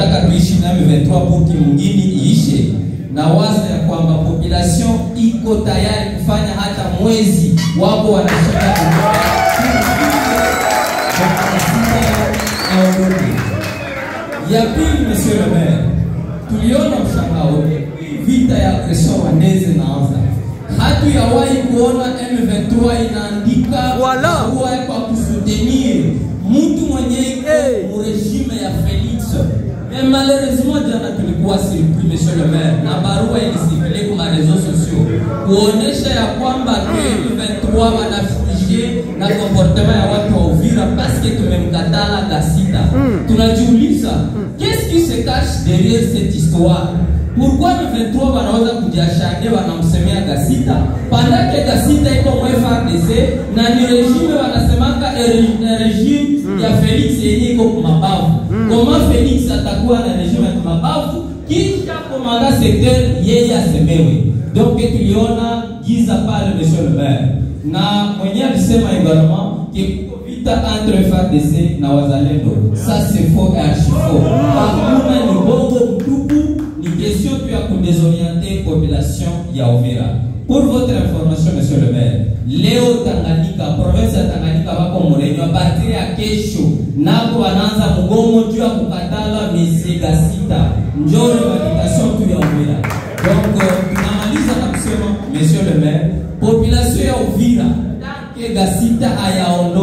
tunataka tuishi na M23 pour mwingine iishe, na waza ya kwamba population iko tayari kufanya hata mwezi wako wanashika ya pili. Monsieur le maire, tuliona mshangao vita ya agression rwandaise naanza. Hatu yawahi kuona M23 inaandika barua kwa kusutenir mtu mwenye iko regime ya Felix. Mais malheureusement jana tulikuwa surpris monsieur le maire, na barua ilisipeleka kwa réseaux sociaux kuonesha ya kwamba M23 wanafurahia na comportement ya watu wa Uvira parce que tumemkatala Gasita. Tunajiuliza qu'est-ce qui se cache derrière cette histoire? Pourquoi M23 wanaweza kujiashane wanamsemea Gasita pendant que Gasita iko FARDC na ni regime wanasemaka regime ya Felix yenye iko kumabavu? Comment Felix atakuwa na regime ya kumabavu kisha komanda secteur yeye asemewe? Donc tuliona giza pale monsieur le maire, na mwenye alisema également que vita entre FARDC na wazalendo. Ça c'est faux et archi faux. Hakuna ni bongo mtupu, ni question tu ya kudésorienter population ya Uvira. Pour votre information monsieur le maire, leo Tanganyika, province ya Tanganyika wako mrenyo partir ya kesho nako wanaanza mgomo juu ya kukatala Monsieur Gasita. Njoo revendication tu ya Uvira. Donc tunamaliza na kusema monsieur le maire, population ya Uvira que Gasita ayaondo